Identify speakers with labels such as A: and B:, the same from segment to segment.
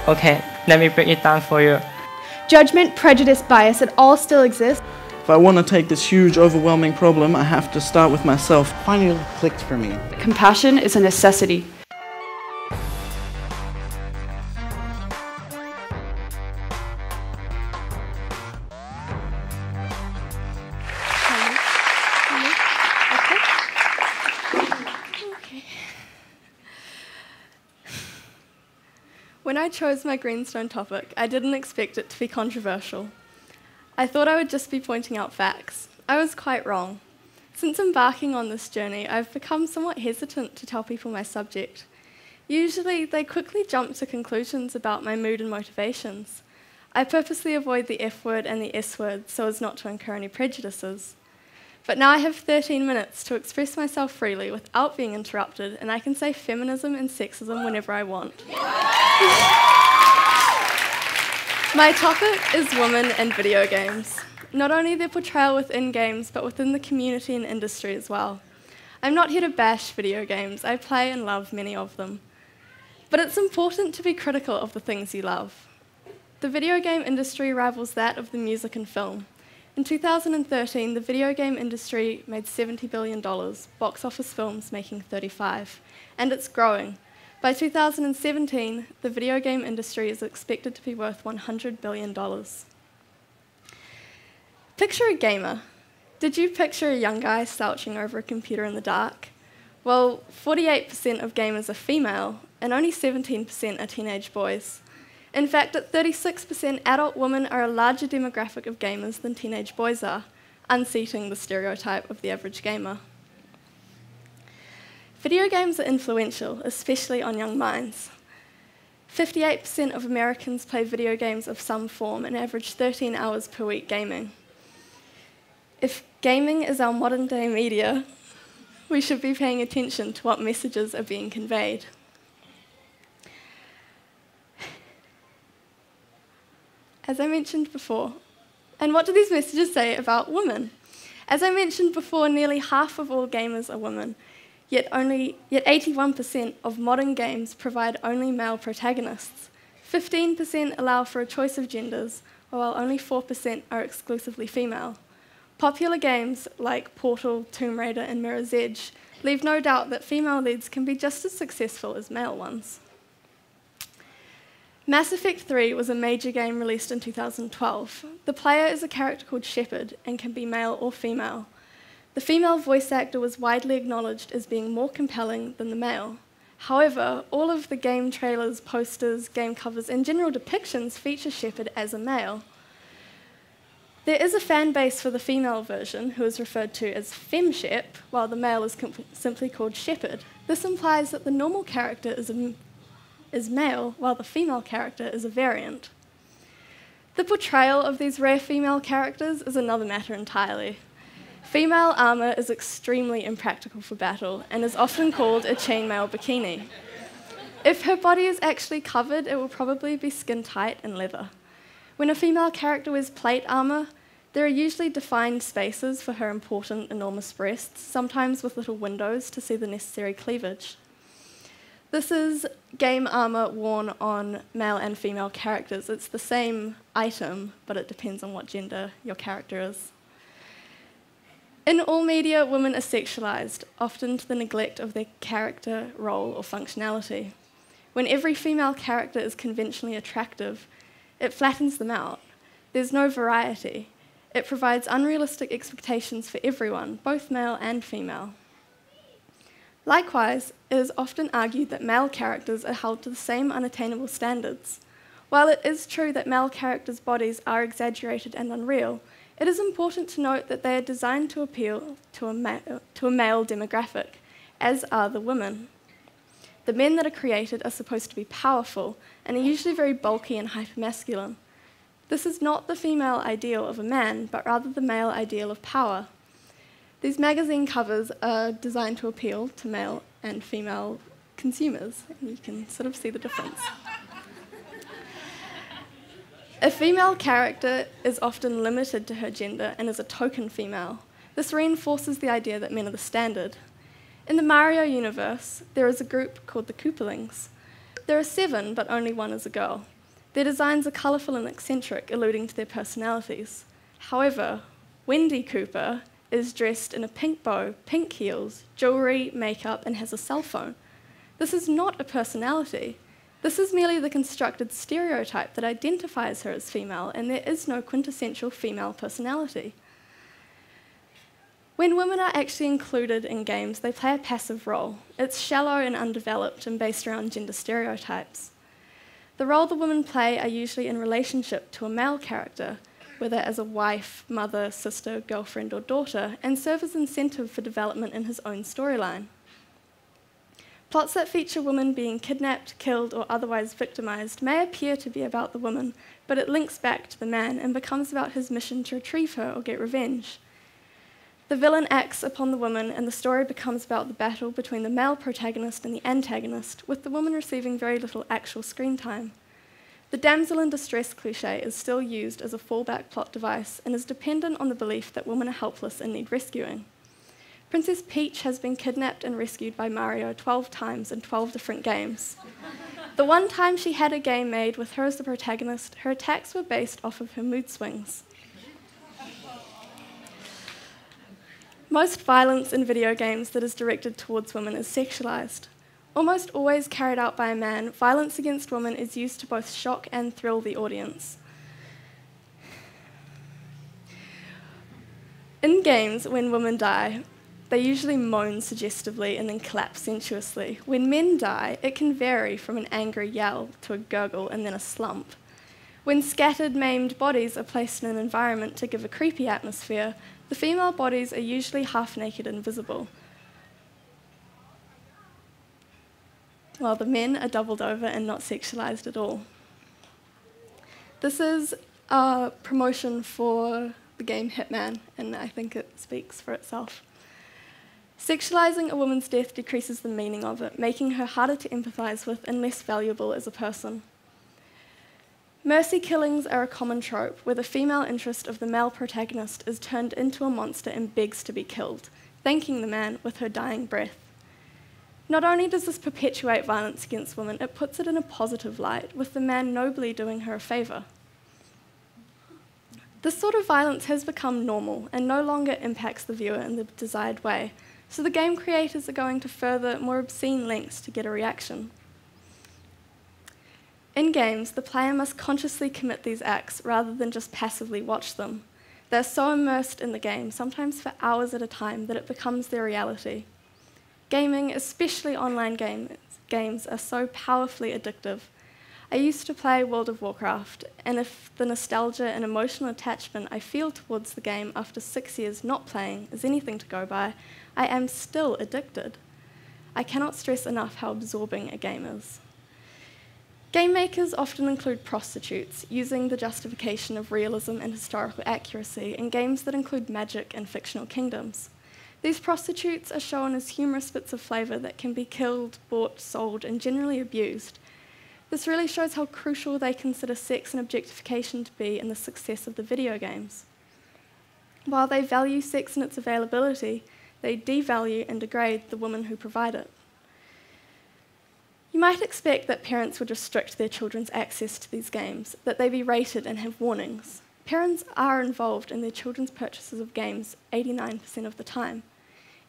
A: Okay, let me break it down for you.
B: Judgment, prejudice, bias, it all still exists.
C: If I want to take this huge, overwhelming problem, I have to start with myself.
D: Finally clicked for me.
B: Compassion is a necessity.
E: When I chose my greenstone topic, I didn't expect it to be controversial. I thought I would just be pointing out facts. I was quite wrong. Since embarking on this journey, I've become somewhat hesitant to tell people my subject. Usually, they quickly jump to conclusions about my mood and motivations. I purposely avoid the F word and the S word so as not to incur any prejudices. But now I have 13 minutes to express myself freely without being interrupted, and I can say feminism and sexism whenever I want. My topic is women and video games. Not only their portrayal within games, but within the community and industry as well. I'm not here to bash video games. I play and love many of them. But it's important to be critical of the things you love. The video game industry rivals that of the music and film. In 2013, the video game industry made $70 billion, box office films making 35, and it's growing. By 2017, the video game industry is expected to be worth $100 billion. Picture a gamer. Did you picture a young guy slouching over a computer in the dark? Well, 48% of gamers are female, and only 17% are teenage boys. In fact, at 36%, adult women are a larger demographic of gamers than teenage boys are, unseating the stereotype of the average gamer. Video games are influential, especially on young minds. 58% of Americans play video games of some form and average 13 hours per week gaming. If gaming is our modern-day media, we should be paying attention to what messages are being conveyed. As I mentioned before, and what do these messages say about women? As I mentioned before, nearly half of all gamers are women, yet 81% of modern games provide only male protagonists. 15% allow for a choice of genders, while only 4% are exclusively female. Popular games like Portal, Tomb Raider, and Mirror's Edge leave no doubt that female leads can be just as successful as male ones. Mass Effect 3 was a major game released in 2012. The player is a character called Shepard and can be male or female. The female voice actor was widely acknowledged as being more compelling than the male. However, all of the game trailers, posters, game covers, and general depictions feature Shepard as a male. There is a fan base for the female version, who is referred to as FemShep, while the male is simply called Shepard. This implies that the normal character is male, while the female character is a variant. The portrayal of these rare female characters is another matter entirely. Female armour is extremely impractical for battle and is often called a chainmail bikini. If her body is actually covered, it will probably be skin tight and leather. When a female character wears plate armour, there are usually defined spaces for her important, enormous breasts, sometimes with little windows to see the necessary cleavage. This is game armour worn on male and female characters. It's the same item, but it depends on what gender your character is. In all media, women are sexualised, often to the neglect of their character, role, or functionality. When every female character is conventionally attractive, it flattens them out. There's no variety. It provides unrealistic expectations for everyone, both male and female. Likewise, it is often argued that male characters are held to the same unattainable standards. While it is true that male characters' bodies are exaggerated and unreal, it is important to note that they are designed to appeal to a male demographic, as are the women. The men that are created are supposed to be powerful and are usually very bulky and hypermasculine. This is not the female ideal of a man, but rather the male ideal of power. These magazine covers are designed to appeal to male and female consumers, and you can sort of see the difference. A female character is often limited to her gender and is a token female. This reinforces the idea that men are the standard. In the Mario universe, there is a group called the Koopalings. There are 7, but only 1 is a girl. Their designs are colourful and eccentric, alluding to their personalities. However, Wendy Cooper is dressed in a pink bow, pink heels, jewellery, makeup, and has a cell phone. This is not a personality. This is merely the constructed stereotype that identifies her as female, and there is no quintessential female personality. When women are actually included in games, they play a passive role. It's shallow and undeveloped and based around gender stereotypes. The role the women play are usually in relationship to a male character, whether as a wife, mother, sister, girlfriend, or daughter, and serve as incentive for development in his own storyline. Plots that feature women being kidnapped, killed, or otherwise victimised may appear to be about the woman, but it links back to the man and becomes about his mission to retrieve her or get revenge. The villain acts upon the woman, and the story becomes about the battle between the male protagonist and the antagonist, with the woman receiving very little actual screen time. The damsel in distress cliché is still used as a fallback plot device and is dependent on the belief that women are helpless and need rescuing. Princess Peach has been kidnapped and rescued by Mario 12 times in 12 different games. The one time she had a game made with her as the protagonist, her attacks were based off of her mood swings. Most violence in video games that is directed towards women is sexualized. Almost always carried out by a man, violence against women is used to both shock and thrill the audience. In games, when women die, they usually moan suggestively and then clap sensuously. When men die, it can vary from an angry yell to a gurgle and then a slump. When scattered, maimed bodies are placed in an environment to give a creepy atmosphere, the female bodies are usually half naked and visible, while the men are doubled over and not sexualized at all. This is a promotion for the game Hitman, and I think it speaks for itself. Sexualizing a woman's death decreases the meaning of it, making her harder to empathize with and less valuable as a person. Mercy killings are a common trope, where the female interest of the male protagonist is turned into a monster and begs to be killed, thanking the man with her dying breath. Not only does this perpetuate violence against women, it puts it in a positive light, with the man nobly doing her a favour. This sort of violence has become normal and no longer impacts the viewer in the desired way, so the game creators are going to further, more obscene lengths to get a reaction. In games, the player must consciously commit these acts rather than just passively watch them. They're so immersed in the game, sometimes for hours at a time, that it becomes their reality. Gaming, especially online games, are so powerfully addictive. I used to play World of Warcraft, and if the nostalgia and emotional attachment I feel towards the game after 6 years not playing is anything to go by, I am still addicted. I cannot stress enough how absorbing a game is. Game makers often include prostitutes, using the justification of realism and historical accuracy in games that include magic and fictional kingdoms. These prostitutes are shown as humorous bits of flavour that can be killed, bought, sold, and generally abused. This really shows how crucial they consider sex and objectification to be in the success of the video games. While they value sex and its availability, they devalue and degrade the women who provide it. You might expect that parents would restrict their children's access to these games, that they be rated and have warnings. Parents are involved in their children's purchases of games 89% of the time.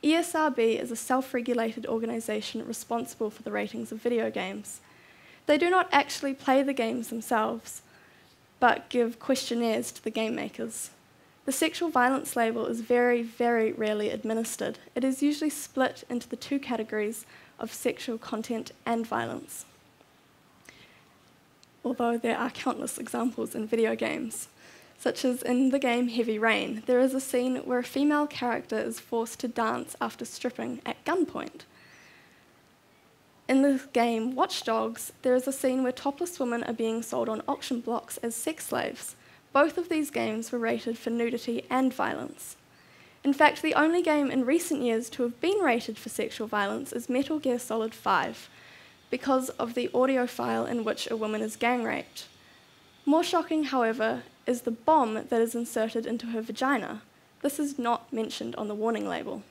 E: ESRB is a self-regulated organisation responsible for the ratings of video games. They do not actually play the games themselves, but give questionnaires to the game makers. The sexual violence label is very, very rarely administered. It is usually split into the 2 categories of sexual content and violence, although there are countless examples in video games, such as in the game Heavy Rain. There is a scene where a female character is forced to dance after stripping at gunpoint. In the game Watch Dogs, there is a scene where topless women are being sold on auction blocks as sex slaves. Both of these games were rated for nudity and violence. In fact, the only game in recent years to have been rated for sexual violence is Metal Gear Solid 5, because of the audio file in which a woman is gang raped. More shocking, however, is the bomb that is inserted into her vagina. This is not mentioned on the warning label.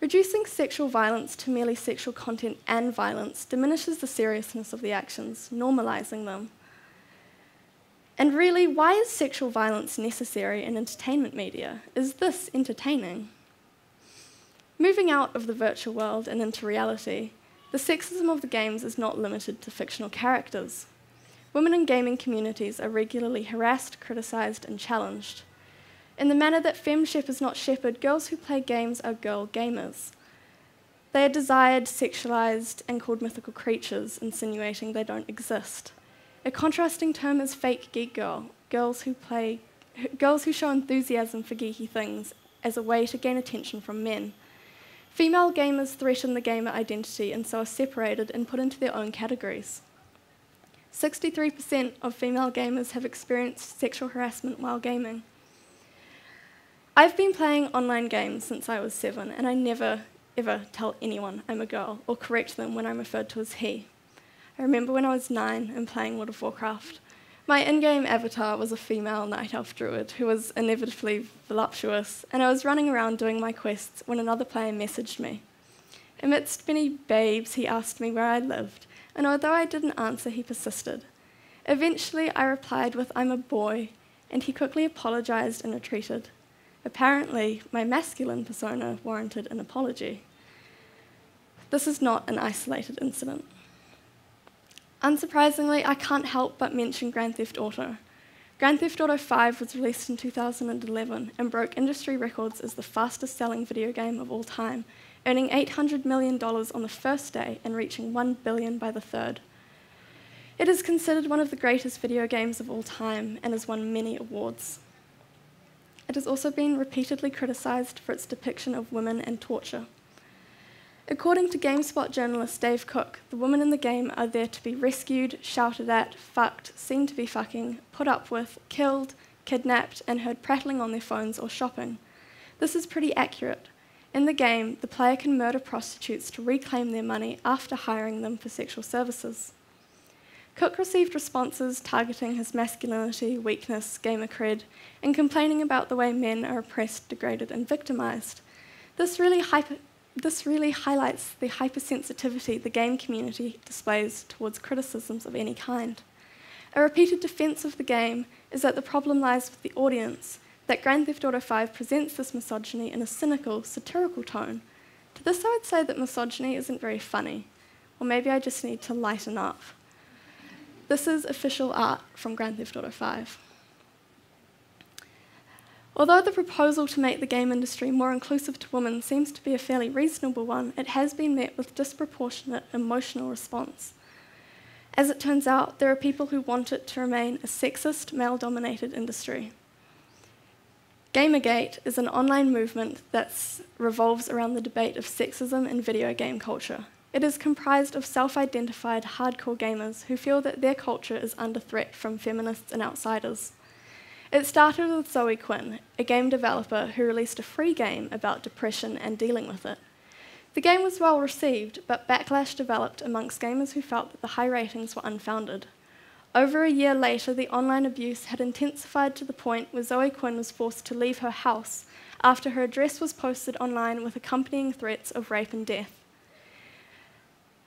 E: Reducing sexual violence to merely sexual content and violence diminishes the seriousness of the actions, normalising them. And really, why is sexual violence necessary in entertainment media? Is this entertaining? Moving out of the virtual world and into reality, the sexism of the games is not limited to fictional characters. Women in gaming communities are regularly harassed, criticised, and challenged. In the manner that femshep is not shepherd, girls who play games are girl gamers. They are desired, sexualised, and called mythical creatures, insinuating they don't exist. A contrasting term is fake geek girl, girls who show enthusiasm for geeky things as a way to gain attention from men. Female gamers threaten the gamer identity and so are separated and put into their own categories. 63% of female gamers have experienced sexual harassment while gaming. I've been playing online games since I was 7, and I never, ever tell anyone I'm a girl or correct them when I'm referred to as he. I remember when I was 9 and playing World of Warcraft. My in-game avatar was a female night elf druid who was inevitably voluptuous, and I was running around doing my quests when another player messaged me. Amidst many babes, he asked me where I lived, and although I didn't answer, he persisted. Eventually, I replied with, "I'm a boy," and he quickly apologised and retreated. Apparently, my masculine persona warranted an apology. This is not an isolated incident. Unsurprisingly, I can't help but mention Grand Theft Auto. Grand Theft Auto 5 was released in 2011 and broke industry records as the fastest-selling video game of all time, earning $800 million on the first day and reaching $1 billion by the third. It is considered one of the greatest video games of all time and has won many awards. It has also been repeatedly criticised for its depiction of women and torture. According to GameSpot journalist Dave Cook, the women in the game are there to be rescued, shouted at, fucked, seen to be fucking, put up with, killed, kidnapped, and heard prattling on their phones or shopping. This is pretty accurate. In the game, the player can murder prostitutes to reclaim their money after hiring them for sexual services. Cook received responses targeting his masculinity, weakness, gamer cred, and complaining about the way men are oppressed, degraded, and victimised. This really highlights the hypersensitivity the game community displays towards criticisms of any kind. A repeated defence of the game is that the problem lies with the audience, that Grand Theft Auto 5 presents this misogyny in a cynical, satirical tone. To this I would say that misogyny isn't very funny, or maybe I just need to lighten up. This is official art from Grand Theft Auto 5. Although the proposal to make the game industry more inclusive to women seems to be a fairly reasonable one, it has been met with disproportionate emotional response. As it turns out, there are people who want it to remain a sexist, male-dominated industry. Gamergate is an online movement that revolves around the debate of sexism in video game culture. It is comprised of self-identified hardcore gamers who feel that their culture is under threat from feminists and outsiders. It started with Zoe Quinn, a game developer who released a free game about depression and dealing with it. The game was well received, but backlash developed amongst gamers who felt that the high ratings were unfounded. Over a year later, the online abuse had intensified to the point where Zoe Quinn was forced to leave her house after her address was posted online with accompanying threats of rape and death.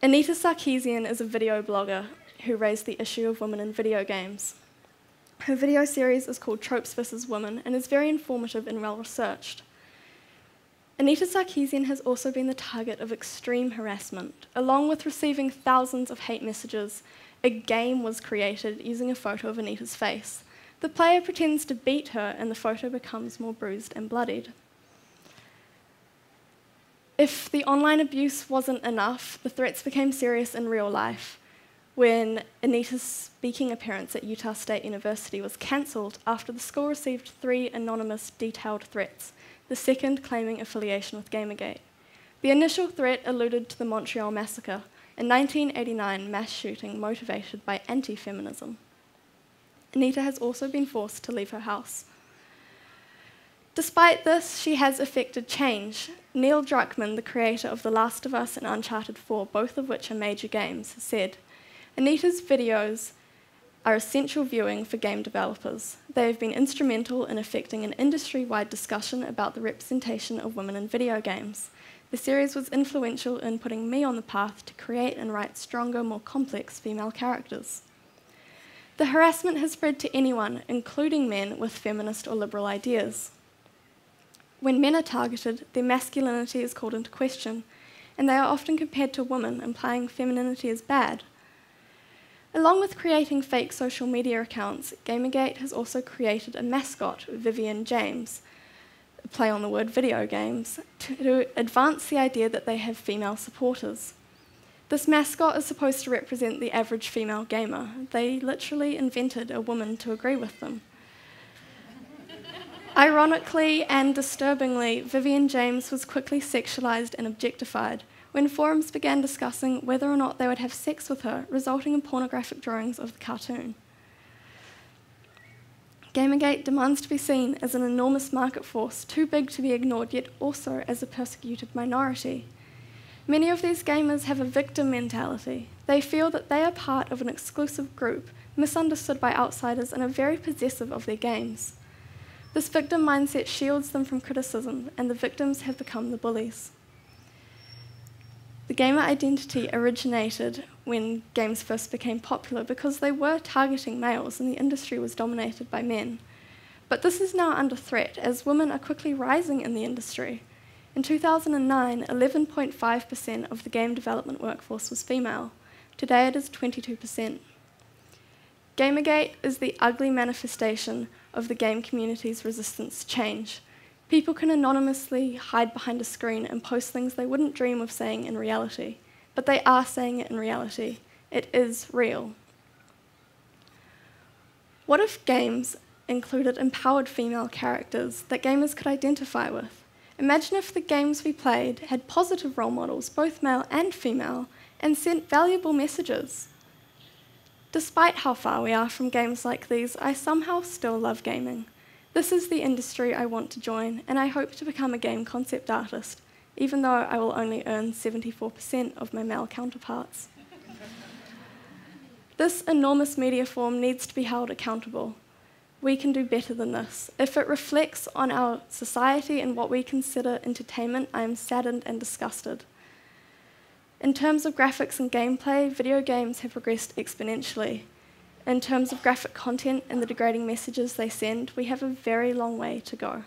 E: Anita Sarkeesian is a video blogger who raised the issue of women in video games. Her video series is called Tropes vs. Women and is very informative and well-researched. Anita Sarkeesian has also been the target of extreme harassment. Along with receiving thousands of hate messages, a game was created using a photo of Anita's face. The player pretends to beat her and the photo becomes more bruised and bloodied. If the online abuse wasn't enough, the threats became serious in real life when Anita's speaking appearance at Utah State University was cancelled after the school received 3 anonymous, detailed threats, the second claiming affiliation with Gamergate. The initial threat alluded to the Montreal Massacre, a 1989 mass shooting motivated by anti-feminism. Anita has also been forced to leave her house. Despite this, she has effected change. Neil Druckmann, the creator of The Last of Us and Uncharted 4, both of which are major games, said, "Anita's videos are essential viewing for game developers. They have been instrumental in effecting an industry-wide discussion about the representation of women in video games. The series was influential in putting me on the path to create and write stronger, more complex female characters. The harassment has spread to anyone, including men with feminist or liberal ideas. When men are targeted, their masculinity is called into question, and they are often compared to women, implying femininity is bad. Along with creating fake social media accounts, Gamergate has also created a mascot, Vivian James, a play on the word video games, to advance the idea that they have female supporters. This mascot is supposed to represent the average female gamer. They literally invented a woman to agree with them. Ironically and disturbingly, Vivian James was quickly sexualized and objectified when forums began discussing whether or not they would have sex with her, resulting in pornographic drawings of the cartoon. Gamergate demands to be seen as an enormous market force, too big to be ignored, yet also as a persecuted minority. Many of these gamers have a victim mentality. They feel that they are part of an exclusive group, misunderstood by outsiders, and are very possessive of their games. This victim mindset shields them from criticism, and the victims have become the bullies. The gamer identity originated when games first became popular because they were targeting males and the industry was dominated by men. But this is now under threat as women are quickly rising in the industry. In 2009, 11.5% of the game development workforce was female. Today it is 22%. Gamergate is the ugly manifestation of the game community's resistance to change. People can anonymously hide behind a screen and post things they wouldn't dream of saying in reality, but they are saying it in reality. It is real. What if games included empowered female characters that gamers could identify with? Imagine if the games we played had positive role models, both male and female, and sent valuable messages. Despite how far we are from games like these, I somehow still love gaming. This is the industry I want to join, and I hope to become a game concept artist, even though I will only earn 74% of my male counterparts. This enormous media form needs to be held accountable. We can do better than this. If it reflects on our society and what we consider entertainment, I am saddened and disgusted. In terms of graphics and gameplay, video games have progressed exponentially. In terms of graphic content and the degrading messages they send, we have a very long way to go.